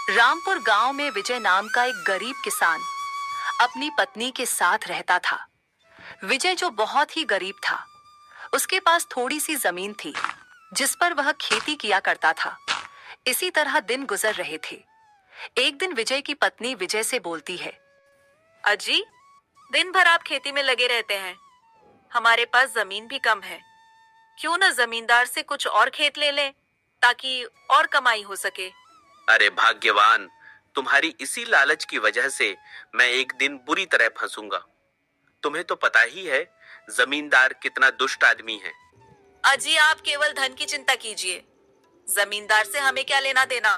रामपुर गांव में विजय नाम का एक गरीब किसान अपनी पत्नी के साथ रहता था। विजय जो बहुत ही गरीब था, उसके पास थोड़ी सी जमीन थी जिस पर वह खेती किया करता था। इसी तरह दिन गुजर रहे थे। एक दिन विजय की पत्नी विजय से बोलती है, अजी, दिन भर आप खेती में लगे रहते हैं। हमारे पास जमीन भी कम है। क्यों न जमींदार से कुछ और खेत ले लें ताकि और कमाई हो सके। अरे भाग्यवान, तुम्हारी इसी लालच की वजह से मैं एक दिन बुरी तरह फंसूंगा। तुम्हें तो पता ही है जमींदार कितना दुष्ट आदमी है। अजी, आप केवल धन की चिंता कीजिए। जमींदार से हमें क्या लेना देना।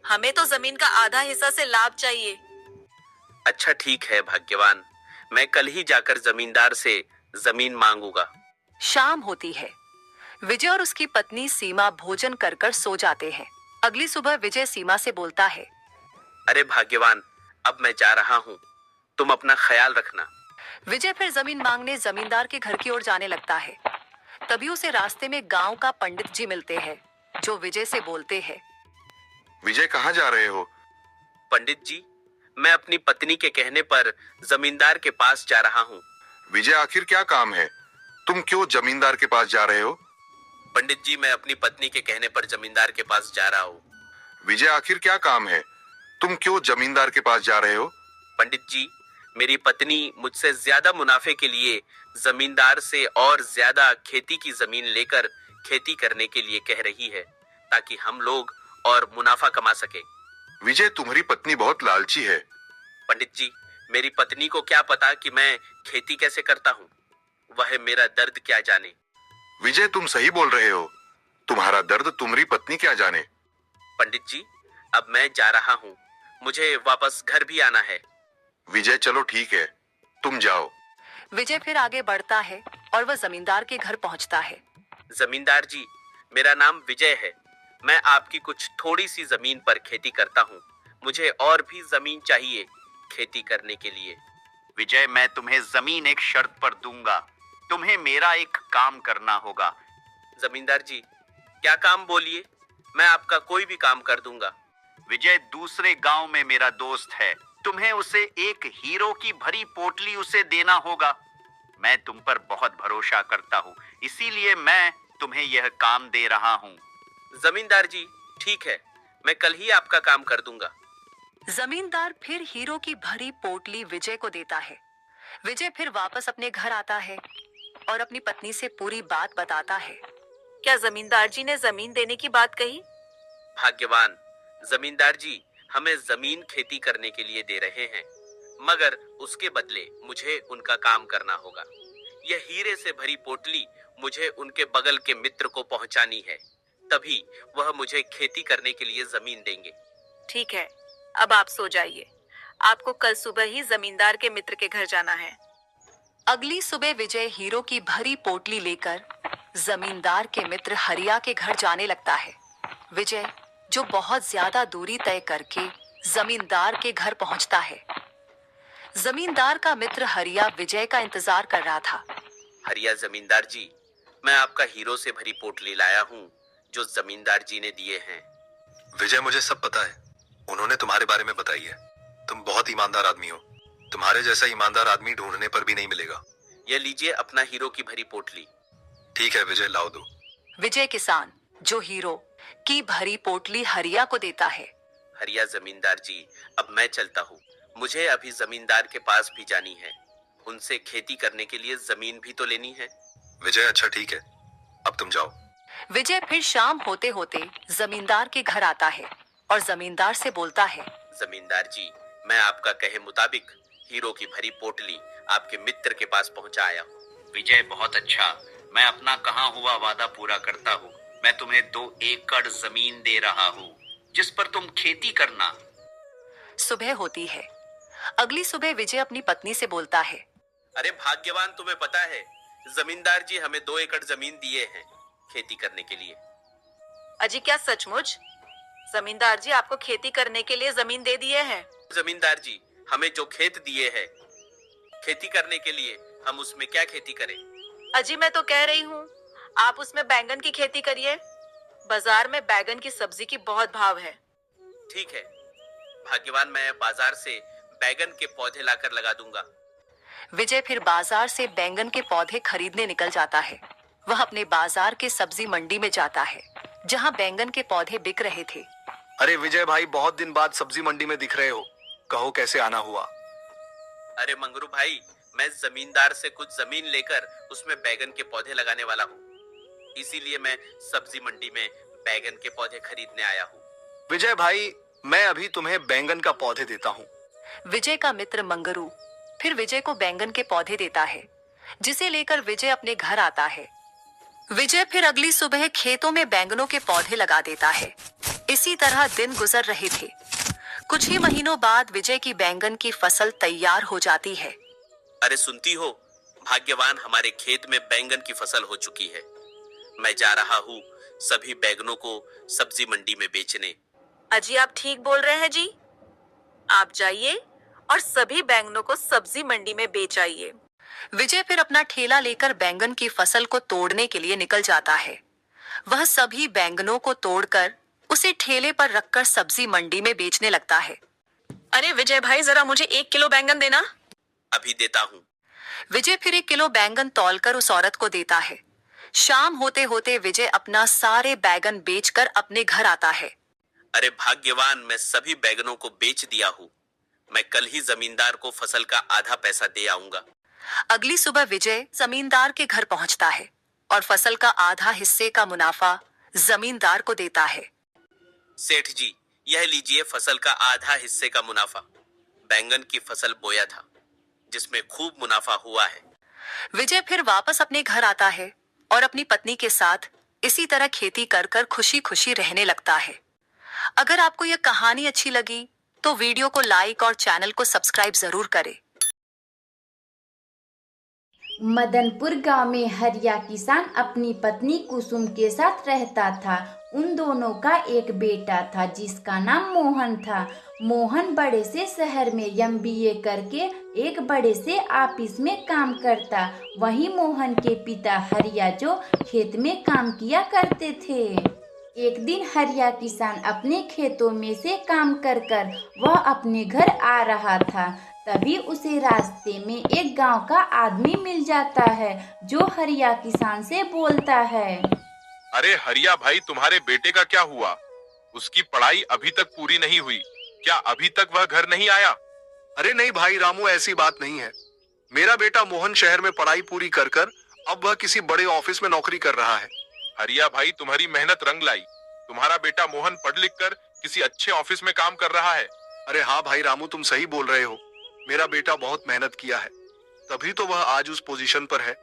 हमें तो जमीन का आधा हिस्सा से लाभ चाहिए। अच्छा ठीक है भाग्यवान, मैं कल ही जाकर जमींदार से जमीन मांगूंगा। शाम होती है। विजय और उसकी पत्नी सीमा भोजन कर कर सो जाते हैं। अगली सुबह विजय सीमा से बोलता है, अरे भाग्यवान, अब मैं जा रहा हूँ, तुम अपना ख्याल रखना। विजय फिर जमीन मांगने जमींदार के घर की ओर जाने लगता है। तभी उसे रास्ते में गांव का पंडित जी मिलते हैं, जो विजय से बोलते हैं, विजय कहाँ जा रहे हो? पंडित जी, मैं अपनी पत्नी के कहने पर जमींदार के पास जा रहा हूँ। विजय, आखिर क्या काम है? तुम क्यों जमींदार के पास जा रहे हो? पंडित जी, मैं अपनी पत्नी के कहने पर जमींदार के पास जा रहा हूँ। विजय, आखिर क्या काम है? तुम क्यों जमींदार के पास जा रहे हो? पंडित जी, मेरी पत्नी मुझसे ज्यादा मुनाफे के लिए जमींदार से और ज्यादा खेती की जमीन लेकर खेती करने के लिए कह रही है, ताकि हम लोग और मुनाफा कमा सके। विजय, तुम्हारी पत्नी बहुत लालची है। पंडित जी, मेरी पत्नी को क्या पता कि मैं खेती कैसे करता हूँ। वह मेरा दर्द क्या जाने। विजय, तुम सही बोल रहे हो। तुम्हारा दर्द तुम्हारी पत्नी क्या जाने। पंडित जी, अब मैं जा रहा हूँ, मुझे वापस घर भी आना है। विजय, चलो ठीक है, तुम जाओ। विजय फिर आगे बढ़ता है और वह जमींदार के घर पहुंचता है। जमींदार जी, मेरा नाम विजय है। मैं आपकी कुछ थोड़ी सी जमीन पर खेती करता हूँ। मुझे और भी जमीन चाहिए खेती करने के लिए। विजय, मैं तुम्हें जमीन एक शर्त पर दूंगा। तुम्हें मेरा एक काम करना होगा। जमींदार जी, क्या काम बोलिए, मैं आपका कोई भी काम कर दूंगा। विजय, दूसरे गांव में मेरा दोस्त है। तुम्हें उसे एक हीरो की भरी पोटली उसे देना होगा। मैं तुम पर बहुत भरोसा करता हूँ, इसीलिए मैं तुम्हें यह काम दे रहा हूँ। जमींदार जी, ठीक है, मैं कल ही आपका काम कर दूंगा। जमींदार फिर हीरो की भरी पोटली विजय को देता है। विजय फिर वापस अपने घर आता है और अपनी पत्नी से पूरी बात बताता है। क्या जमींदार जी ने जमीन देने की बात कही? भाग्यवान, जमींदार जी हमें जमीन खेती करने के लिए दे रहे हैं, मगर उसके बदले मुझे उनका काम करना होगा। यह हीरे से भरी पोटली मुझे उनके बगल के मित्र को पहुंचानी है, तभी वह मुझे खेती करने के लिए जमीन देंगे। ठीक है, अब आप सो जाइए। आपको कल सुबह ही जमींदार के मित्र के घर जाना है। अगली सुबह विजय हीरो की भरी पोटली लेकर जमींदार के मित्र हरिया के घर जाने लगता है। विजय, जो बहुत ज्यादा दूरी तय करके जमींदार के घर पहुंचता है। जमींदार का मित्र हरिया विजय का इंतजार कर रहा था। हरिया जमींदार जी, मैं आपका हीरो से भरी पोटली लाया हूँ, जो जमींदार जी ने दिए हैं। विजय, मुझे सब पता है, उन्होंने तुम्हारे बारे में बताई है। तुम बहुत ईमानदार आदमी हो। तुम्हारे जैसा ईमानदार आदमी ढूंढने पर भी नहीं मिलेगा। यह लीजिए अपना हीरो की भरी पोटली। ठीक है विजय, लाओ दो। विजय किसान जो हीरो की भरी पोटली हरिया को देता है। हरिया जमींदार जी, अब मैं चलता हूँ, मुझे अभी जमींदार के पास भी जानी है। उनसे खेती करने के लिए जमीन भी तो लेनी है। विजय, अच्छा ठीक है, अब तुम जाओ। विजय फिर शाम होते होते जमींदार के घर आता है और जमींदार से बोलता है, जमींदार जी, मैं आपका कहे मुताबिक हीरो की भरी पोटली आपके मित्र के पास पहुंचा आया हूँ। विजय, बहुत अच्छा। मैं अपना कहा हुआ वादा पूरा करता हूँ। मैं तुम्हें 2 एकड़ जमीन दे रहा हूँ, जिस पर तुम खेती करना। सुबह होती है। अगली सुबह विजय अपनी पत्नी से बोलता है, अरे भाग्यवान, तुम्हें पता है जमींदार जी हमें 2 एकड़ जमीन दिए हैं खेती करने के लिए। अजी, क्या सचमुच जमींदार जी आपको खेती करने के लिए जमीन दे दिए हैं? जमींदार जी हमें जो खेत दिए हैं खेती करने के लिए, हम उसमें क्या खेती करें? अजी, मैं तो कह रही हूँ आप उसमें बैंगन की खेती करिए। बाजार में बैंगन की सब्जी की बहुत भाव है। ठीक है, भाग्यवान, मैं बाजार से बैगन के पौधे लाकर लगा दूंगा। विजय फिर बाजार से बैंगन के पौधे खरीदने निकल जाता है। वह अपने बाजार के सब्जी मंडी में जाता है, जहां बैंगन के पौधे बिक रहे थे। अरे विजय भाई, बहुत दिन बाद सब्जी मंडी में दिख रहे हो, कहो कैसे आना हुआ? अरे मंगरू भाई, मैं जमींदार से कुछ जमीन लेकर उसमें बैगन के पौधे लगाने वाला हूँ, इसीलिए मैं सब्जी मंडी में बैगन के पौधे खरीदने आया हूँ। विजय भाई, मैं अभी तुम्हें बैंगन का पौधे देता हूँ। विजय का मित्र मंगरू फिर विजय को बैंगन के पौधे देता है, जिसे लेकर विजय अपने घर आता है। विजय फिर अगली सुबह खेतों में बैंगनों के पौधे लगा देता है। इसी तरह दिन गुजर रहे थे। कुछ ही महीनों बाद विजय की बैंगन की फसल तैयार हो जाती है। अरे सुनती हो भाग्यवान, हमारे खेत में बैंगन की फसल हो चुकी है। मैं जा रहा हूँ सभी बैंगनों को सब्जी मंडी में बेचने। अजी आप ठीक बोल रहे हैं जी। आप जाइए और सभी बैंगनों को सब्जी मंडी में बेच आइए। विजय फिर अपना ठेला लेकर बैंगन की फसल को तोड़ने के लिए निकल जाता है। वह सभी बैंगनों को तोड़कर उसे ठेले पर रखकर सब्जी मंडी में बेचने लगता है। अरे विजय भाई, जरा मुझे 1 किलो बैंगन देना। अभी देता हूँ। विजय फिर 1 किलो बैंगन तौलकर उस औरत को देता है। शाम होते होते विजय अपना सारे बैंगन बेचकर अपने घर आता है। अरे भाग्यवान, मैं सभी बैंगनों को बेच दिया हूँ। मैं कल ही जमींदार को फसल का आधा पैसा दे आऊंगा। अगली सुबह विजय जमींदार के घर पहुंचता है और फसल का आधा हिस्से का मुनाफा जमींदार को देता है। सेठ जी, यह लीजिए फसल का आधा हिस्से का मुनाफा। बैंगन की फसल बोया था, जिसमें खूब मुनाफा हुआ है। विजय फिर वापस अपने घर आता है और अपनी पत्नी के साथ इसी तरह खेती कर कर खुशी खुशी रहने लगता है। अगर आपको यह कहानी अच्छी लगी तो वीडियो को लाइक और चैनल को सब्सक्राइब जरूर करें। मदनपुर गांव में हरिया किसान अपनी पत्नी कुसुम के साथ रहता था। उन दोनों का एक बेटा था जिसका नाम मोहन था। मोहन बड़े से शहर में MBA करके एक बड़े से ऑफिस में काम करता। वहीं मोहन के पिता हरिया जो खेत में काम किया करते थे। एक दिन हरिया किसान अपने खेतों में से काम कर कर वह अपने घर आ रहा था। तभी उसे रास्ते में एक गांव का आदमी मिल जाता है, जो हरिया किसान से बोलता है। अरे हरिया भाई, तुम्हारे बेटे का क्या हुआ? उसकी पढ़ाई अभी तक पूरी नहीं हुई, क्या अभी तक वह घर नहीं आया? अरे नहीं भाई रामू, ऐसी बात नहीं है। मेरा बेटा मोहन शहर में पढ़ाई पूरी कर कर अब वह किसी बड़े ऑफिस में नौकरी कर रहा है। हरिया भाई, तुम्हारी मेहनत रंग लाई। तुम्हारा बेटा मोहन पढ़ लिख कर किसी अच्छे ऑफिस में काम कर रहा है। अरे हाँ भाई रामू, तुम सही बोल रहे हो। मेरा बेटा बहुत मेहनत किया है, तभी तो वह आज उस पोजीशन पर है।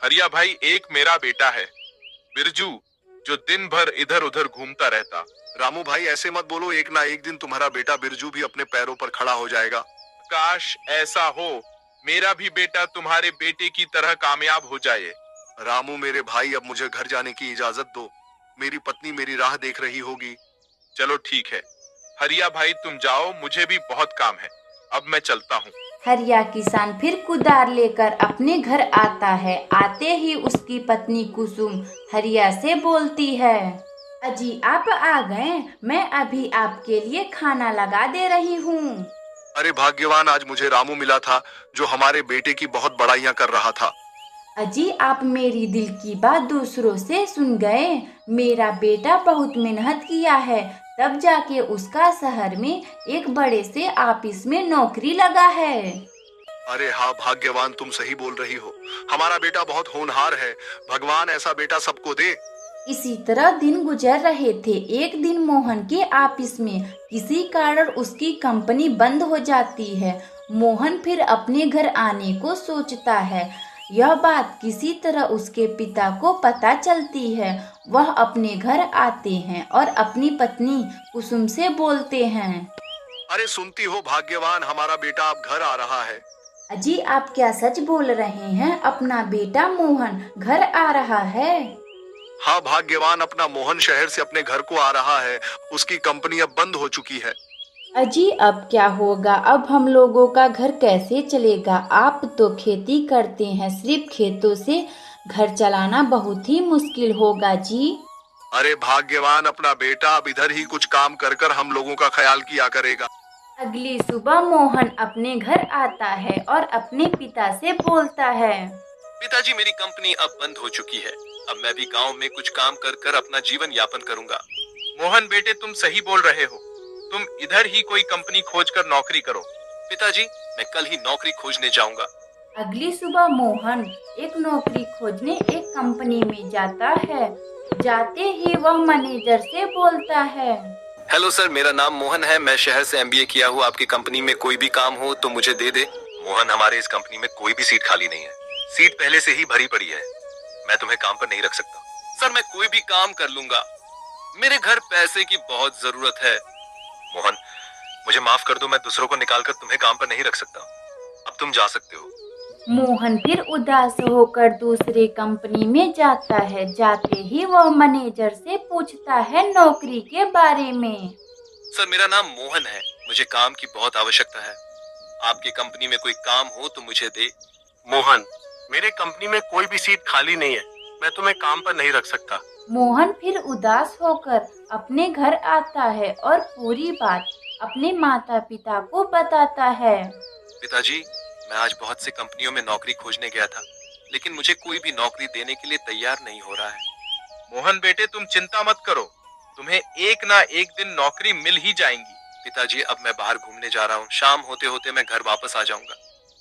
हरिया भाई, एक मेरा बेटा है बिरजू, जो दिन भर इधर उधर घूमता रहता। रामू भाई ऐसे मत बोलो, एक ना एक दिन तुम्हारा बेटा बिरजू भी अपने पैरों पर खड़ा हो जाएगा। काश ऐसा हो, मेरा भी बेटा तुम्हारे बेटे की तरह कामयाब हो जाए। रामू मेरे भाई, अब मुझे घर जाने की इजाजत दो। मेरी पत्नी मेरी राह देख रही होगी। चलो ठीक है हरिया भाई, तुम जाओ, मुझे भी बहुत काम है। अब मैं चलता हूँ। हरिया किसान फिर कुदार लेकर अपने घर आता है। आते ही उसकी पत्नी कुसुम हरिया से बोलती है, अजी आप आ गए, मैं अभी आपके लिए खाना लगा दे रही हूँ। अरे भाग्यवान, आज मुझे रामू मिला था जो हमारे बेटे की बहुत बड़ाइयाँ कर रहा था। अजी आप मेरी दिल की बात दूसरों से सुन गए। मेरा बेटा बहुत मेहनत किया है, तब जाके उसका शहर में एक बड़े से ऑफिस में नौकरी लगा है। अरे हाँ भाग्यवान, तुम सही बोल रही हो। हमारा बेटा बहुत होनहार है। भगवान ऐसा बेटा सबको दे। इसी तरह दिन गुजर रहे थे। एक दिन मोहन के ऑफिस में किसी कारण उसकी कंपनी बंद हो जाती है। मोहन फिर अपने घर आने को सोचता है। यह बात किसी तरह उसके पिता को पता चलती है। वह अपने घर आते हैं और अपनी पत्नी कुसुम से बोलते हैं, अरे सुनती हो भाग्यवान, हमारा बेटा अब घर आ रहा है। अजी आप क्या सच बोल रहे हैं? अपना बेटा मोहन घर आ रहा है? हाँ भाग्यवान, अपना मोहन शहर से अपने घर को आ रहा है। उसकी कंपनी अब बंद हो चुकी है। अजी अब क्या होगा? अब हम लोगों का घर कैसे चलेगा? आप तो खेती करते हैं, सिर्फ खेतों से घर चलाना बहुत ही मुश्किल होगा जी। अरे भाग्यवान, अपना बेटा अब इधर ही कुछ काम कर कर हम लोगों का ख्याल किया करेगा। अगली सुबह मोहन अपने घर आता है और अपने पिता से बोलता है। पिताजी, मेरी कंपनी अब बंद हो चुकी है। अब मैं भी गांव में कुछ काम कर कर अपना जीवन यापन करूंगा। मोहन बेटे, तुम सही बोल रहे हो। तुम इधर ही कोई कंपनी खोजकर नौकरी करो। पिताजी, मैं कल ही नौकरी खोजने जाऊंगा। अगली सुबह मोहन एक नौकरी खोजने एक कंपनी में जाता है। जाते ही वह मैनेजर से बोलता है। हेलो सर, मेरा नाम मोहन है। मैं शहर से एमबीए किया हूँ। आपकी कंपनी में कोई भी काम हो तो मुझे दे दे। मोहन, हमारे इस कंपनी में कोई भी सीट खाली नहीं है। सीट पहले से ही भरी पड़ी है। मैं तुम्हें काम पर नहीं रख सकता। सर, मैं कोई भी काम कर लूंगा। मेरे घर पैसे की बहुत जरूरत है। मोहन, मुझे माफ कर दो। मैं दूसरों को निकालकर तुम्हें काम पर नहीं रख सकता। अब तुम जा सकते हो। मोहन फिर उदास होकर दूसरे कंपनी में जाता है। जाते ही वह मैनेजर से पूछता है नौकरी के बारे में। सर, मेरा नाम मोहन है। मुझे काम की बहुत आवश्यकता है। आपकी कंपनी में कोई काम हो तो मुझे दे। मोहन, मेरे कंपनी में कोई भी सीट खाली नहीं है। मैं तुम्हें काम पर नहीं रख सकता। मोहन फिर उदास होकर अपने घर आता है और पूरी बात अपने माता पिता को बताता है। पिताजी, मैं आज बहुत सी कंपनियों में नौकरी खोजने गया था, लेकिन मुझे कोई भी नौकरी देने के लिए तैयार नहीं हो रहा है। मोहन बेटे, तुम चिंता मत करो। तुम्हें एक ना एक दिन नौकरी मिल ही जाएंगी। पिताजी, अब मैं बाहर घूमने जा रहा हूँ। शाम होते होते मैं घर वापस आ जाऊंगा।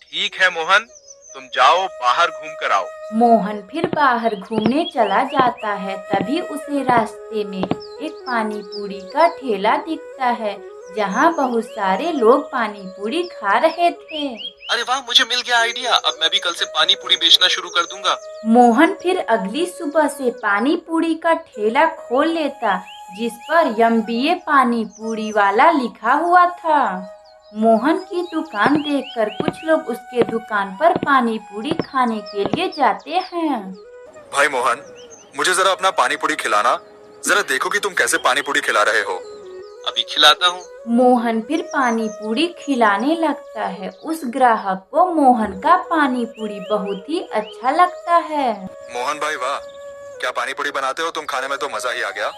ठीक है मोहन, तुम जाओ, बाहर घूम कर आओ। मोहन फिर बाहर घूमने चला जाता है। तभी उसे रास्ते में एक पानी पूरी का ठेला दिखता है, जहाँ बहुत सारे लोग पानी पूरी खा रहे थे। अरे वाह, मुझे मिल गया आइडिया। अब मैं भी कल से पानी पूरी बेचना शुरू कर दूंगा। मोहन फिर अगली सुबह से पानी पूरी का ठेला खोल लेता, जिस पर एमबीए पानी पूरी वाला लिखा हुआ था। मोहन की दुकान देखकर कुछ लोग उसके दुकान पर पानी पूरी खाने के लिए जाते हैं। भाई मोहन, मुझे जरा अपना पानी पूरी खिलाना। जरा देखो कि तुम कैसे पानी पूरी खिला रहे हो। अभी खिलाता हूँ। मोहन फिर पानी पूरी खिलाने लगता है। उस ग्राहक को मोहन का पानी पूरी बहुत ही अच्छा लगता है। मोहन भाई वाह, क्या पानी पूरी बनाते हो तुम। खाने में तो मजा ही आ गया।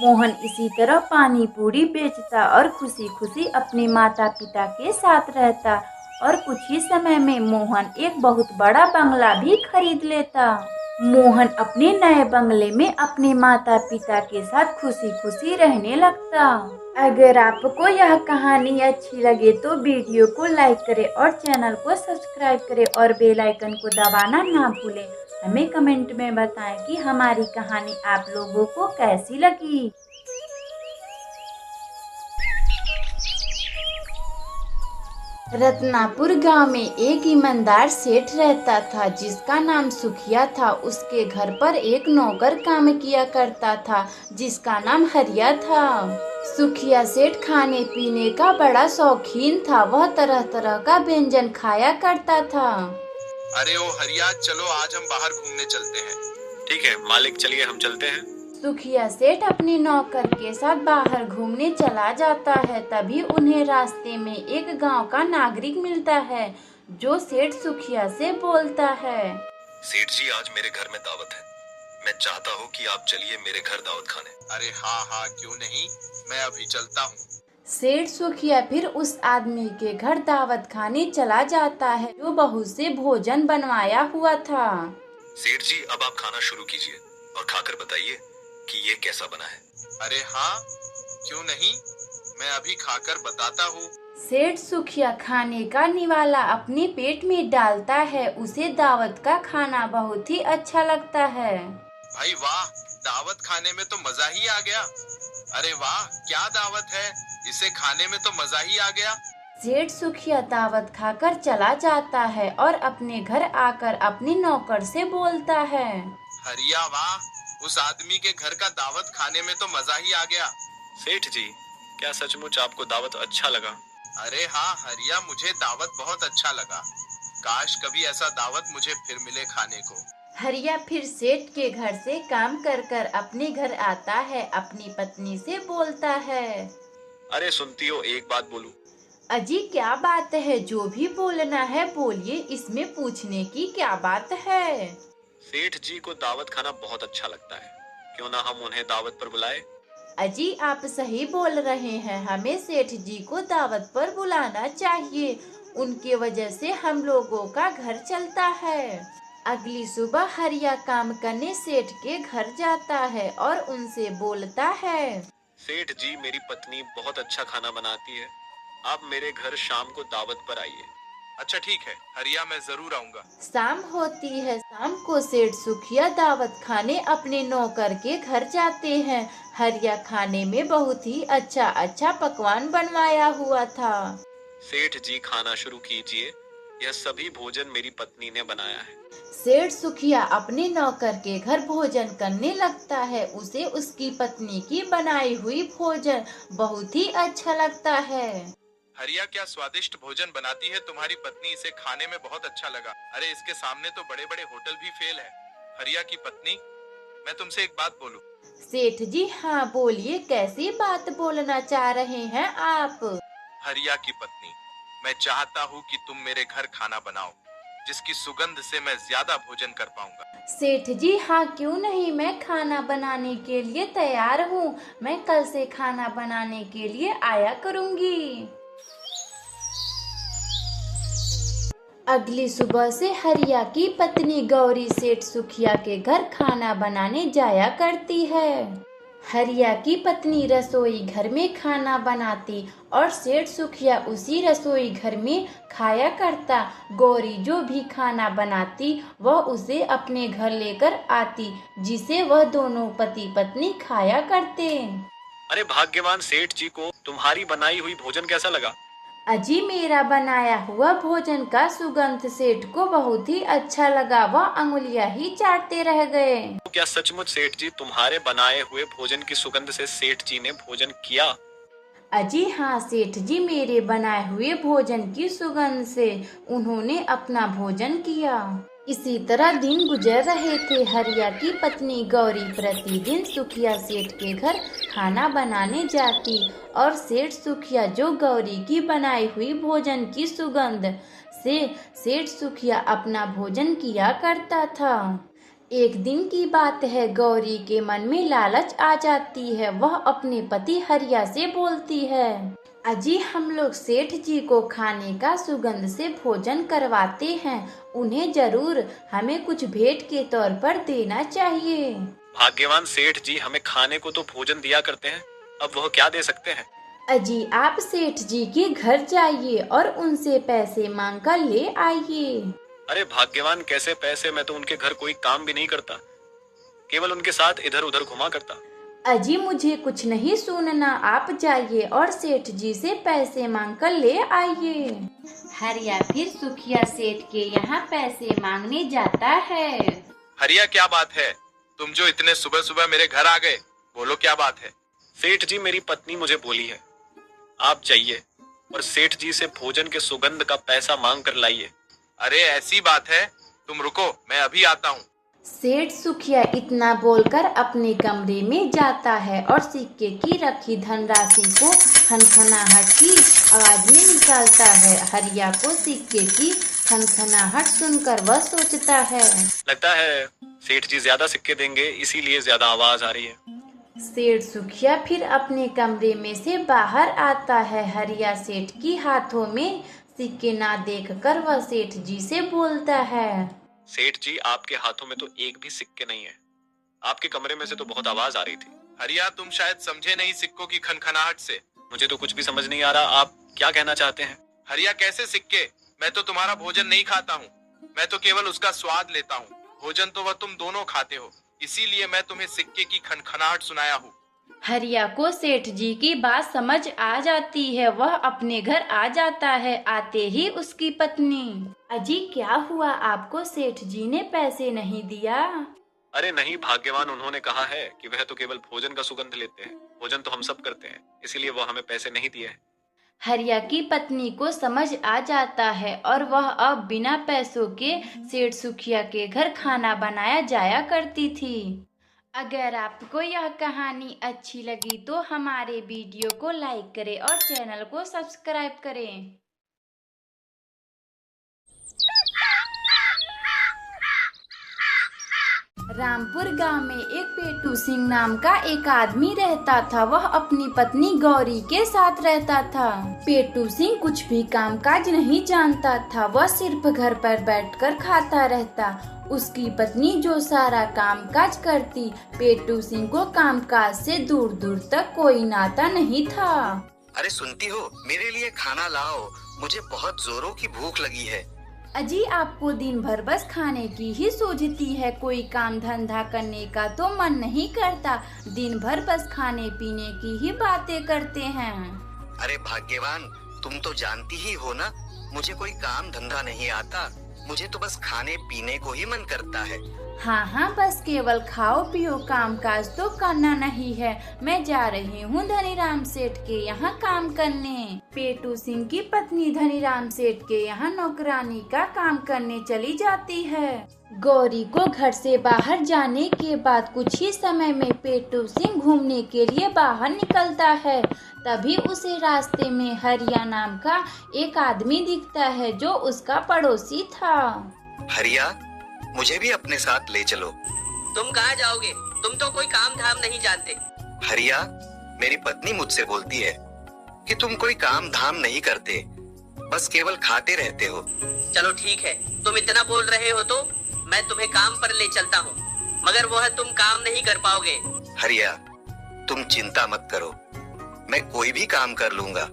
मोहन इसी तरह पानी पूरी बेचता और खुशी खुशी अपने माता पिता के साथ रहता। और कुछ ही समय में मोहन एक बहुत बड़ा बंगला भी खरीद लेता। मोहन अपने नए बंगले में अपने माता पिता के साथ खुशी खुशी रहने लगता। अगर आपको यह कहानी अच्छी लगे तो वीडियो को लाइक करें और चैनल को सब्सक्राइब करें और बेल आइकन को दबाना ना भूलें। हमें कमेंट में बताएं कि हमारी कहानी आप लोगों को कैसी लगी। रत्नापुर गांव में एक ईमानदार सेठ रहता था, जिसका नाम सुखिया था। उसके घर पर एक नौकर काम किया करता था, जिसका नाम हरिया था। सुखिया सेठ खाने पीने का बड़ा शौकीन था। वह तरह तरह का व्यंजन खाया करता था। अरे ओ हरिया, चलो आज हम बाहर घूमने चलते हैं। ठीक है मालिक, चलिए हम चलते हैं। सुखिया सेठ अपने नौकर के साथ बाहर घूमने चला जाता है। तभी उन्हें रास्ते में एक गांव का नागरिक मिलता है, जो सेठ सुखिया से बोलता है। सेठ जी, आज मेरे घर में दावत है। मैं चाहता हूँ कि आप चलिए मेरे घर दावत खाने। अरे हाँ हाँ, क्यों नहीं, मैं अभी चलता हूँ। सेठ सुखिया फिर उस आदमी के घर दावत खाने चला जाता है, जो बहुत से भोजन बनवाया हुआ था। सेठ जी, अब आप खाना शुरू कीजिए और खाकर बताइए कि ये कैसा बना है। अरे हाँ, क्यों नहीं, मैं अभी खाकर बताता हूँ। सेठ सुखिया खाने का निवाला अपने पेट में डालता है। उसे दावत का खाना बहुत ही अच्छा लगता है। भाई वाह, दावत खाने में तो मजा ही आ गया। अरे वाह, क्या दावत है, इसे खाने में तो मजा ही आ गया। सेठ सुखिया दावत खाकर चला जाता है और अपने घर आकर अपने नौकर से बोलता है। हरिया वाह, उस आदमी के घर का दावत खाने में तो मजा ही आ गया। सेठ जी, क्या सचमुच आपको दावत अच्छा लगा? अरे हाँ हरिया, मुझे दावत बहुत अच्छा लगा। काश कभी ऐसा दावत मुझे फिर मिले खाने को। हरिया फिर सेठ के घर से काम कर कर अपने घर आता है। अपनी पत्नी से बोलता है। अरे सुनती हो, एक बात बोलूं? अजी क्या बात है, जो भी बोलना है बोलिए, इसमें पूछने की क्या बात है। सेठ जी को दावत खाना बहुत अच्छा लगता है, क्यों ना हम उन्हें दावत पर बुलाए? अजी आप सही बोल रहे हैं, हमें सेठ जी को दावत पर बुलाना चाहिए। उनकी वजह से हम लोगों का घर चलता है। अगली सुबह हरिया काम करने सेठ के घर जाता है और उनसे बोलता है, सेठ जी, मेरी पत्नी बहुत अच्छा खाना बनाती है, आप मेरे घर शाम को दावत पर आइए। अच्छा ठीक है हरिया, मैं जरूर आऊंगा। शाम होती है। शाम को सेठ सुखिया दावत खाने अपने नौकर के घर जाते हैं। हरिया खाने में बहुत ही अच्छा अच्छा पकवान बनवाया हुआ था। सेठ जी खाना शुरू कीजिए, यह सभी भोजन मेरी पत्नी ने बनाया है। सेठ सुखिया अपने नौकर के घर भोजन करने लगता है। उसे उसकी पत्नी की बनाई हुई भोजन बहुत ही अच्छा लगता है। हरिया, क्या स्वादिष्ट भोजन बनाती है तुम्हारी पत्नी, इसे खाने में बहुत अच्छा लगा। अरे इसके सामने तो बड़े बड़े होटल भी फेल है। हरिया की पत्नी, मैं तुमसे एक बात बोलूं? सेठ जी हाँ बोलिए, कैसी बात बोलना चाह रहे हैं आप? हरिया की पत्नी, मैं चाहता हूँ कि तुम मेरे घर खाना बनाओ, जिसकी सुगंध से मैं ज्यादा भोजन कर पाऊंगा। सेठ जी हाँ क्यों नहीं, मैं खाना बनाने के लिए तैयार हूँ। मैं कल से खाना बनाने के लिए आया करूँगी। अगली सुबह से हरिया की पत्नी गौरी सेठ सुखिया के घर खाना बनाने जाया करती है। हरिया की पत्नी रसोई घर में खाना बनाती और सेठ सुखिया उसी रसोई घर में खाया करता। गौरी जो भी खाना बनाती वह उसे अपने घर लेकर आती, जिसे वह दोनों पति पत्नी खाया करते। अरे भाग्यवान सेठ जी को तुम्हारी बनाई हुई भोजन कैसा लगा? अजी मेरा बनाया हुआ भोजन का सुगंध सेठ को बहुत ही अच्छा लगा, वह अंगुलियां ही चाटते रह गए। तो क्या सचमुच सेठ जी तुम्हारे बनाए हुए भोजन की सुगंध से सेठ जी ने भोजन किया? अजी हाँ सेठ जी, मेरे बनाए हुए भोजन की सुगंध से उन्होंने अपना भोजन किया। इसी तरह दिन गुजर रहे थे। हरिया की पत्नी गौरी प्रतिदिन सुखिया सेठ के घर खाना बनाने जाती और सेठ सुखिया जो गौरी की बनाई हुई भोजन की सुगंध से सेठ सुखिया अपना भोजन किया करता था। एक दिन की बात है, गौरी के मन में लालच आ जाती है। वह अपने पति हरिया से बोलती है, अजी हम लोग सेठ जी को खाने का सुगंध से भोजन करवाते हैं, उन्हें जरूर हमें कुछ भेंट के तौर पर देना चाहिए। भाग्यवान सेठ जी हमें खाने को तो भोजन दिया करते हैं, अब वह क्या दे सकते हैं? अजी आप सेठ जी के घर जाइए और उनसे पैसे मांग कर ले आइए। अरे भाग्यवान कैसे पैसे, मैं तो उनके घर कोई काम भी नहीं करता, केवल उनके साथ इधर उधर घुमा करता। अजी मुझे कुछ नहीं सुनना, आप जाइए और सेठ जी से पैसे मांग कर ले आइए। हरिया फिर सुखिया सेठ के यहाँ पैसे मांगने जाता है। हरिया क्या बात है, तुम जो इतने सुबह सुबह मेरे घर आ गए, बोलो क्या बात है? सेठ जी मेरी पत्नी मुझे बोली है आप जाइए और सेठ जी से भोजन के सुगंध का पैसा मांग कर लाइए। अरे ऐसी बात है, तुम रुको, मैं अभी आता हूँ। सेठ सुखिया इतना बोलकर अपने कमरे में जाता है और सिक्के की रखी धनराशि को खनखनाहट की आवाज में निकालता है। हरिया को सिक्के की खनखनाहट सुनकर वह सोचता है, लगता है सेठ जी ज्यादा सिक्के देंगे, इसीलिए ज्यादा आवाज आ रही है। सेठ सुखिया फिर अपने कमरे में से बाहर आता है। हरिया सेठ की हाथों में सिक्के ना देखकर वह सेठ जी से बोलता है, सेठ जी आपके हाथों में तो एक भी सिक्के नहीं है, आपके कमरे में से तो बहुत आवाज आ रही थी। हरिया तुम शायद समझे नहीं सिक्कों की खनखनाहट से। मुझे तो कुछ भी समझ नहीं आ रहा, आप क्या कहना चाहते हैं? हरिया कैसे सिक्के, मैं तो तुम्हारा भोजन नहीं खाता हूँ, मैं तो केवल उसका स्वाद लेता हूँ। भोजन तो वह तुम दोनों खाते हो, इसीलिए मैं तुम्हें सिक्के की खनखनाहट सुनाया हूँ। हरिया को सेठ जी की बात समझ आ जाती है, वह अपने घर आ जाता है। आते ही उसकी पत्नी, अजी क्या हुआ, आपको सेठ जी ने पैसे नहीं दिया? अरे नहीं भाग्यवान, उन्होंने कहा है कि वह तो केवल भोजन का सुगंध लेते हैं, भोजन तो हम सब करते हैं, इसीलिए वह हमें पैसे नहीं दिए हैं। हरिया की पत्नी को समझ आ जाता है और वह अब बिना पैसों के सेठ सुखिया के घर खाना बनाया जाया करती थी। अगर आपको यह कहानी अच्छी लगी तो हमारे वीडियो को लाइक करें और चैनल को सब्सक्राइब करें। रामपुर गांव में एक पेटू सिंह नाम का एक आदमी रहता था। वह अपनी पत्नी गौरी के साथ रहता था। पेटू सिंह कुछ भी कामकाज नहीं जानता था। वह सिर्फ घर पर बैठकर खाता रहता। उसकी पत्नी जो सारा कामकाज करती। पेटू सिंह को कामकाज से दूर दूर तक कोई नाता नहीं था। अरे सुनती हो, मेरे लिए खाना लाओ, मुझे बहुत जोरों की भूख लगी है। अजी आपको दिन भर बस खाने की ही सूझती है, कोई काम धंधा करने का तो मन नहीं करता। दिन भर बस खाने पीने की ही बातें करते हैं। अरे भाग्यवान, तुम तो जानती ही हो ना, मुझे कोई काम धंधा नहीं आता। मुझे तो बस खाने पीने को ही मन करता है। हाँ हाँ, बस केवल खाओ पियो, काम काज तो करना नहीं है। मैं जा रही हूँ धनीराम सेठ के यहाँ काम करने। पेटू सिंह की पत्नी धनीराम सेठ के यहाँ नौकरानी का काम करने चली जाती है। गौरी को घर से बाहर जाने के बाद कुछ ही समय में पेटू सिंह घूमने के लिए बाहर निकलता है। तभी उसे रास्ते में हरिया नाम का एक आदमी दिखता है जो उसका पड़ोसी था। हरिया, मुझे भी अपने साथ ले चलो। तुम कहाँ जाओगे? तुम तो कोई काम धाम नहीं जानते। हरिया, मेरी पत्नी मुझसे बोलती है कि तुम कोई काम धाम नहीं करते, बस केवल खाते रहते हो। चलो ठीक है, तुम इतना बोल रहे हो तो मैं तुम्हें काम पर ले चलता हूँ, मगर वह तुम काम नहीं कर पाओगे। हरिया, तुम चिंता मत करो, मैं कोई भी काम कर लूंगा।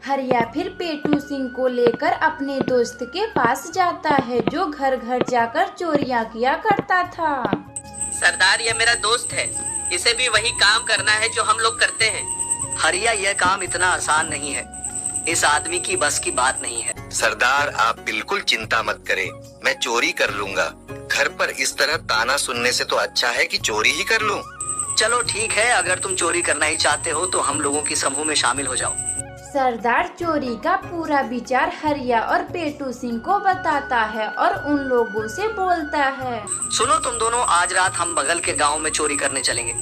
हरिया फिर पेटू सिंह को लेकर अपने दोस्त के पास जाता है जो घर घर जाकर चोरियां किया करता था। सरदार, ये मेरा दोस्त है, इसे भी वही काम करना है जो हम लोग करते हैं। हरिया, यह काम इतना आसान नहीं है, इस आदमी की बस की बात नहीं है। सरदार, आप बिल्कुल चिंता मत करें, मैं चोरी कर लूंगा। घर पर इस तरह ताना सुनने से तो अच्छा है कि चोरी ही कर लूं। चलो ठीक है, अगर तुम चोरी करना ही चाहते हो तो हम लोगों की समूह में शामिल हो जाओ। सरदार चोरी का पूरा विचार हरिया और पेटू सिंह को बताता है और उन लोगों से बोलता है, सुनो तुम दोनों, आज रात हम बगल के गांव में चोरी करने चलेंगे,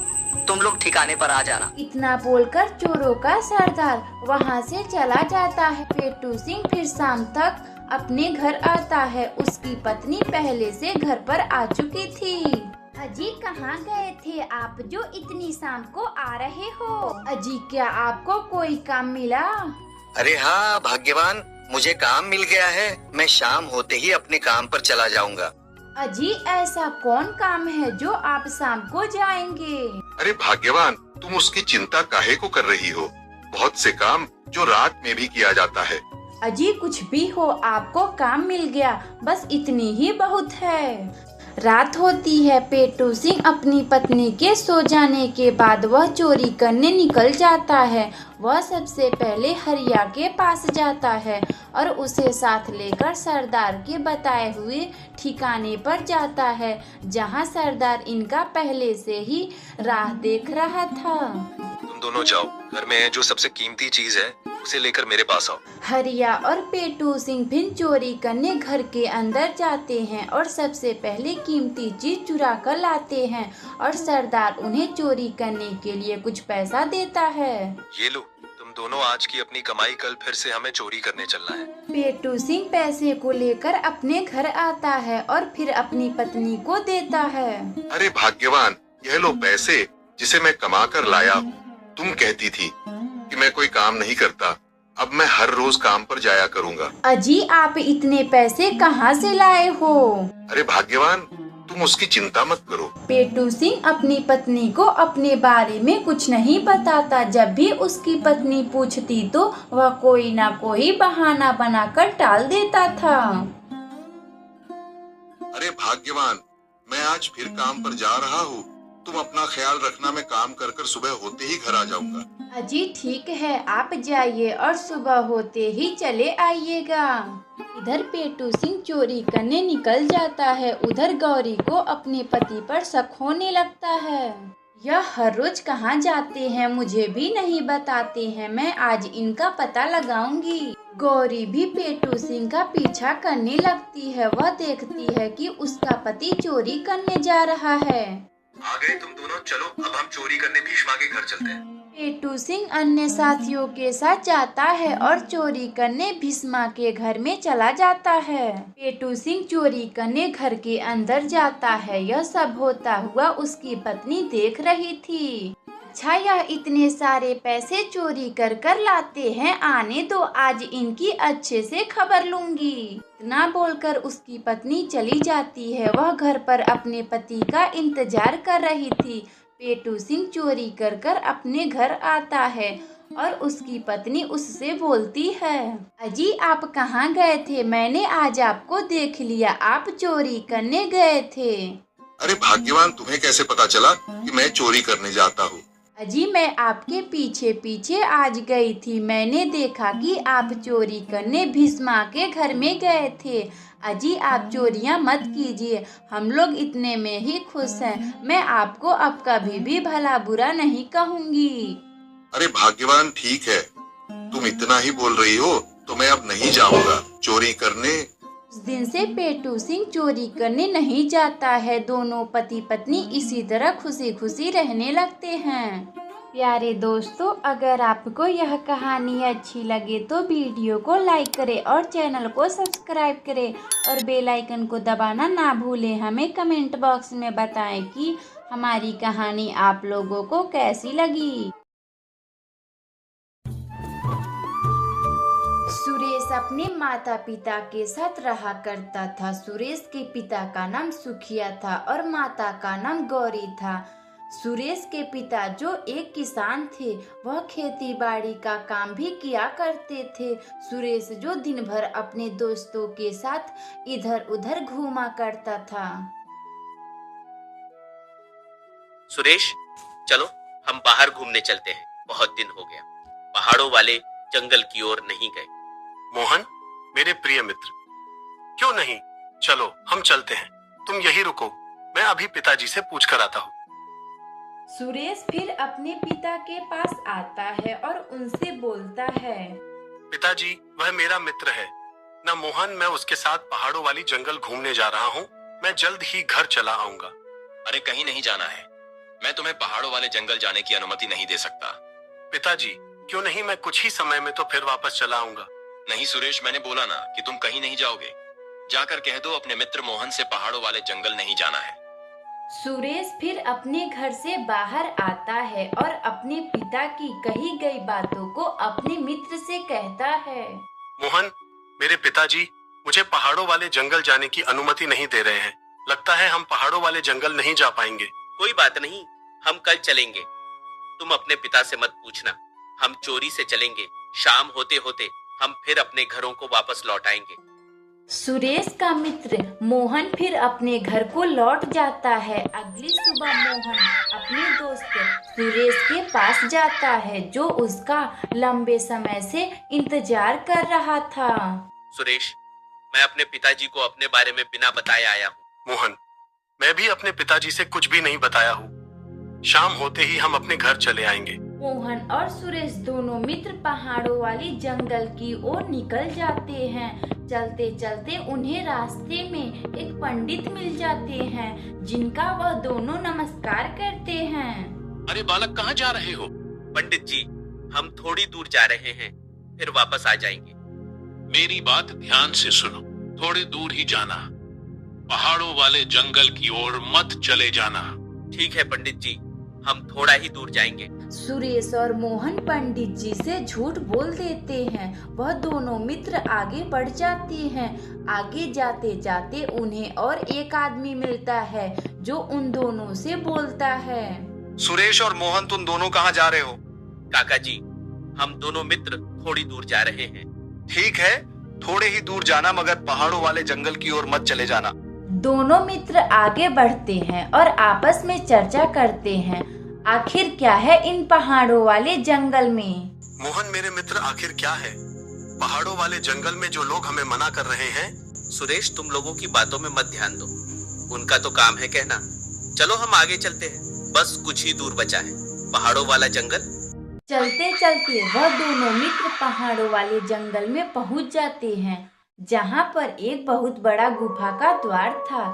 तुम लोग ठिकाने पर आ जाना। इतना बोलकर चोरों का सरदार वहाँ से चला जाता है। पेटू सिंह फिर शाम तक अपने घर आता है। उसकी पत्नी पहले से घर पर आ चुकी थी। अजी कहाँ गए थे आप जो इतनी शाम को आ रहे हो? अजी क्या आपको कोई काम मिला? अरे हाँ भाग्यवान, मुझे काम मिल गया है, मैं शाम होते ही अपने काम पर चला जाऊंगा। अजी ऐसा कौन काम है जो आप शाम को जाएंगे? अरे भाग्यवान, तुम उसकी चिंता काहे को कर रही हो? बहुत से काम जो रात में भी किया जाता है। अजी कुछ भी हो, आपको काम मिल गया, बस इतनी ही बहुत है। रात होती है। पेटू सिंह अपनी पत्नी के सो जाने के बाद वह चोरी करने निकल जाता है। वह सबसे पहले हरिया के पास जाता है और उसे साथ लेकर सरदार के बताए हुए ठिकाने पर जाता है जहां सरदार इनका पहले से ही राह देख रहा था। तुम दोनों जाओ, घर में जो सबसे कीमती चीज है उसे लेकर मेरे पास आओ। हरिया और पेटू सिंह फिर चोरी करने घर के अंदर जाते हैं और सबसे पहले कीमती चीज चुरा कर लाते हैं और सरदार उन्हें चोरी करने के लिए कुछ पैसा देता है। ये लो, तुम दोनों आज की अपनी कमाई, कल फिर से हमें चोरी करने चलना है। पेटू सिंह पैसे को लेकर अपने घर आता है और फिर अपनी पत्नी को देता है। अरे भाग्यवान, यह लो पैसे जिसे मैं कमा कर लाया। तुम कहती थी कि मैं कोई काम नहीं करता, अब मैं हर रोज काम पर जाया करूंगा। अजी आप इतने पैसे कहाँ से लाए हो? अरे भाग्यवान, तुम उसकी चिंता मत करो। पेटू सिंह अपनी पत्नी को अपने बारे में कुछ नहीं बताता। जब भी उसकी पत्नी पूछती तो वह कोई ना कोई बहाना बनाकर टाल देता था। अरे भाग्यवान, मैं आज फिर काम पर जा रहा हूँ, तुम अपना ख्याल रखना, मैं काम कर कर सुबह होते ही घर आ जाऊंगा। अजी ठीक है, आप जाइए और सुबह होते ही चले आइएगा। इधर पेटू सिंह चोरी करने निकल जाता है, उधर गौरी को अपने पति पर शक होने लगता है। यह हर रोज कहाँ जाते हैं, मुझे भी नहीं बताते हैं, मैं आज इनका पता लगाऊंगी। गौरी भी पेटू सिंह का पीछा करने लगती है। वह देखती है कि उसका पति चोरी करने जा रहा है। आ गए तुम दोनों, चलो अब हम चोरी करने भीष्मा के घर चलते हैं। पेटू सिंह अन्य साथियों के साथ जाता है और चोरी करने भीष्मा के घर में चला जाता है। पेटू सिंह चोरी करने घर के अंदर जाता है। यह सब होता हुआ उसकी पत्नी देख रही थी। अच्छा, यह इतने सारे पैसे चोरी कर कर लाते हैं, आने दो, आज इनकी अच्छे से खबर लूंगी। इतना बोलकर उसकी पत्नी चली जाती है। वह घर पर अपने पति का इंतजार कर रही थी। पेटू सिंह चोरी कर कर अपने घर आता है और उसकी पत्नी उससे बोलती है, अजी आप कहाँ गए थे? मैंने आज आपको देख लिया, आप चोरी करने गए थे। अरे भाग्यवान, तुम्हें कैसे पता चला कि मैं चोरी करने जाता हूँ? अजी मैं आपके पीछे पीछे आज गई थी। मैंने देखा कि आप चोरी करने भीष्मा के घर में गए थे। अजी आप चोरियां मत कीजिए, हम लोग इतने में ही खुश हैं। मैं आपको अब कभी भी भला बुरा नहीं कहूँगी। अरे भाग्यवान, ठीक है, तुम इतना ही बोल रही हो तो मैं अब नहीं जाऊंगा चोरी करने। उस दिन से पेटू सिंह चोरी करने नहीं जाता है। दोनों पति पत्नी इसी तरह खुशी खुशी रहने लगते हैं। प्यारे दोस्तों, अगर आपको यह कहानी अच्छी लगे तो वीडियो को लाइक करें और चैनल को सब्सक्राइब करें और बेल आइकन को दबाना ना भूलें। हमें कमेंट बॉक्स में बताएं कि हमारी कहानी आप लोगों को कैसी लगी। सुरेश अपने माता पिता के साथ रहा करता था। सुरेश के पिता का नाम सुखिया था और माता का नाम गौरी था। सुरेश के पिता जो एक किसान थे, वह खेती बाड़ी का काम भी किया करते थे। सुरेश जो दिन भर अपने दोस्तों के साथ इधर उधर घूमा करता था। सुरेश, चलो हम बाहर घूमने चलते हैं, बहुत दिन हो गया। पहाड़ों वाले जंगल की ओर नहीं गए। मोहन, मेरे प्रिय मित्र, क्यों नहीं, चलो हम चलते हैं। तुम यही रुको, मैं अभी पिताजी से पूछ कर आता हूँ। सुरेश फिर अपने पिता के पास आता है और उनसे बोलता है, पिताजी, वह मेरा मित्र है ना मोहन। मैं उसके साथ पहाड़ों वाली जंगल घूमने जा रहा हूँ। मैं जल्द ही घर चला आऊंगा। अरे कहीं नहीं जाना है, मैं तुम्हें पहाड़ों वाले जंगल जाने की अनुमति नहीं दे सकता। पिताजी, क्यों नहीं, मैं कुछ ही समय में तो फिर वापस चला आऊंगा। नहीं सुरेश, मैंने बोला ना कि तुम कहीं नहीं जाओगे। जाकर कह दो अपने मित्र मोहन से पहाड़ों वाले जंगल नहीं जाना है। सुरेश फिर अपने घर से बाहर आता है और अपने पिता की कही गई बातों को अपने मित्र से कहता है। मोहन, मेरे पिताजी मुझे पहाड़ों वाले जंगल जाने की अनुमति नहीं दे रहे हैं। लगता है हम पहाड़ों वाले जंगल नहीं जा पाएंगे। कोई बात नहीं, हम कल चलेंगे। तुम अपने पिता से मत पूछना, हम चोरी से चलेंगे। शाम होते होते हम फिर अपने घरों को वापस लौट आएंगे। सुरेश का मित्र मोहन फिर अपने घर को लौट जाता है। अगली सुबह मोहन अपने दोस्त सुरेश के पास जाता है, जो उसका लंबे समय से इंतजार कर रहा था। सुरेश, मैं अपने पिताजी को अपने बारे में बिना बताए आया हूँ। मोहन, मैं भी अपने पिताजी से कुछ भी नहीं बताया हूँ। शाम होते ही हम अपने घर चले आएंगे। मोहन और सुरेश दोनों मित्र पहाड़ों वाली जंगल की ओर निकल जाते हैं। चलते चलते उन्हें रास्ते में एक पंडित मिल जाते हैं, जिनका वह दोनों नमस्कार करते हैं। अरे बालक, कहाँ जा रहे हो? पंडित जी, हम थोड़ी दूर जा रहे हैं, फिर वापस आ जाएंगे। मेरी बात ध्यान से सुनो, थोड़ी दूर ही जाना, पहाड़ों वाले जंगल की ओर मत चले जाना। ठीक है पंडित जी, हम थोड़ा ही दूर जाएंगे। सुरेश और मोहन पंडित जी से झूठ बोल देते हैं। वह दोनों मित्र आगे बढ़ जाते हैं। आगे जाते जाते उन्हें और एक आदमी मिलता है, जो उन दोनों से बोलता है, सुरेश और मोहन, तुम दोनों कहाँ जा रहे हो? काका जी, हम दोनों मित्र थोड़ी दूर जा रहे हैं। ठीक है, थोड़े ही दूर जाना, मगर पहाड़ों वाले जंगल की ओर मत चले जाना। दोनों मित्र आगे बढ़ते हैं और आपस में चर्चा करते हैं, आखिर क्या है इन पहाड़ों वाले जंगल में। मोहन मेरे मित्र, आखिर क्या है पहाड़ों वाले जंगल में जो लोग हमें मना कर रहे हैं? सुरेश, तुम लोगों की बातों में मत ध्यान दो, उनका तो काम है कहना। चलो हम आगे चलते हैं, बस कुछ ही दूर बचा है पहाड़ों वाला जंगल। चलते चलते वह दोनों मित्र पहाड़ों वाले जंगल में पहुंच जाते हैं, जहां पर एक बहुत बड़ा गुफा का द्वार था,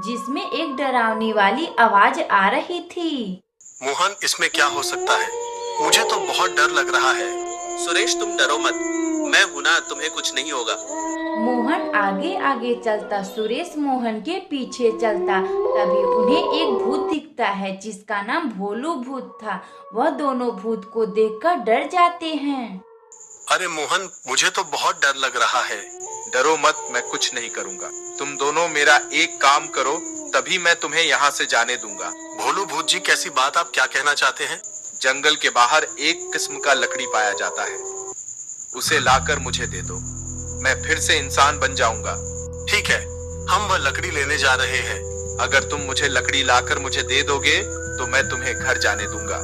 जिसमें एक डरावनी वाली आवाज आ रही थी। मोहन, इसमें क्या हो सकता है? मुझे तो बहुत डर लग रहा है। सुरेश तुम डरो मत, मैं हूं ना, तुम्हें कुछ नहीं होगा। मोहन आगे आगे चलता, सुरेश मोहन के पीछे चलता। तभी उन्हें एक भूत दिखता है जिसका नाम भोलू भूत था। वह दोनों भूत को देखकर डर जाते हैं। अरे मोहन, मुझे तो बहुत डर लग रहा है। डरो मत, मैं कुछ नहीं करूंगा। तुम दोनों मेरा एक काम करो, तभी मैं तुम्हें यहाँ से जाने दूंगा। भोलू भूत जी, कैसी बात आप क्या कहना चाहते हैं? जंगल के बाहर एक किस्म का लकड़ी पाया जाता है, उसे लाकर मुझे दे दो, मैं फिर से इंसान बन जाऊंगा। ठीक है, हम वह लकड़ी लेने जा रहे हैं। अगर तुम मुझे लकड़ी लाकर मुझे दे दोगे तो मैं तुम्हें घर जाने दूंगा।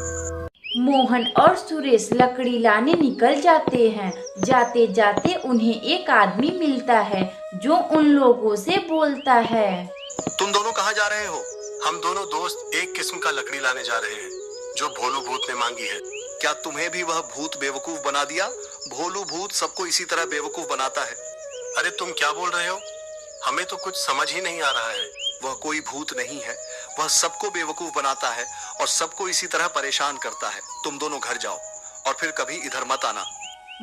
मोहन और सुरेश लकड़ी लाने निकल जाते हैं। जाते जाते उन्हें एक आदमी मिलता है जो उन लोगों से बोलता है। तुम दोनों कहाँ जा रहे हो? हम दोनों दोस्त एक किस्म का लकड़ी लाने जा रहे हैं जो भोलू भूत ने मांगी है। क्या तुम्हें भी वह भूत बेवकूफ बना दिया? भोलू भूत सबको इसी तरह बेवकूफ बनाता है। अरे तुम क्या बोल रहे हो? हमें तो कुछ समझ ही नहीं आ रहा है। वह कोई भूत नहीं है, वह सबको बेवकूफ बनाता है और सबको इसी तरह परेशान करता है। तुम दोनों घर जाओ और फिर कभी इधर मत आना।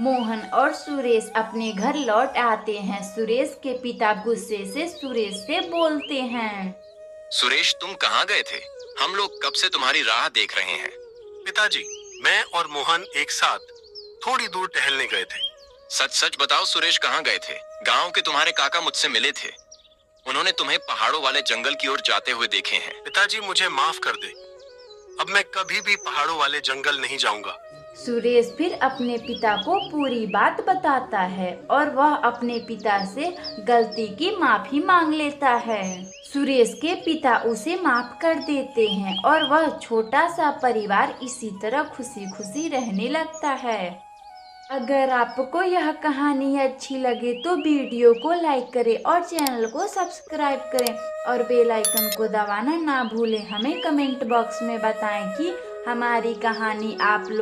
मोहन और सुरेश अपने घर लौट आते हैं। सुरेश के पिता गुस्से से सुरेश से बोलते हैं। सुरेश, तुम कहाँ गए थे? हम लोग कब से तुम्हारी राह देख रहे हैं। पिताजी, मैं और मोहन एक साथ थोड़ी दूर टहलने गए थे। सच सच बताओ सुरेश, कहाँ गए थे? गांव के तुम्हारे काका मुझसे मिले थे, उन्होंने तुम्हें पहाड़ों वाले जंगल की ओर जाते हुए देखे हैं। पिताजी, मुझे माफ कर दे, अब मैं कभी भी पहाड़ों वाले जंगल नहीं जाऊंगा। सुरेश फिर अपने पिता को पूरी बात बताता है और वह अपने पिता से गलती की माफी मांग लेता है। सुरेश के पिता उसे माफ कर देते हैं और वह छोटा सा परिवार इसी तरह खुशी खुशी रहने लगता है। अगर आपको यह कहानी अच्छी लगे तो वीडियो को लाइक करें और चैनल को सब्सक्राइब करें और बेल आइकन को दबाना ना भूलें। हमें कमेंट बॉक्स में बताएं कि हमारी कहानी आप लोग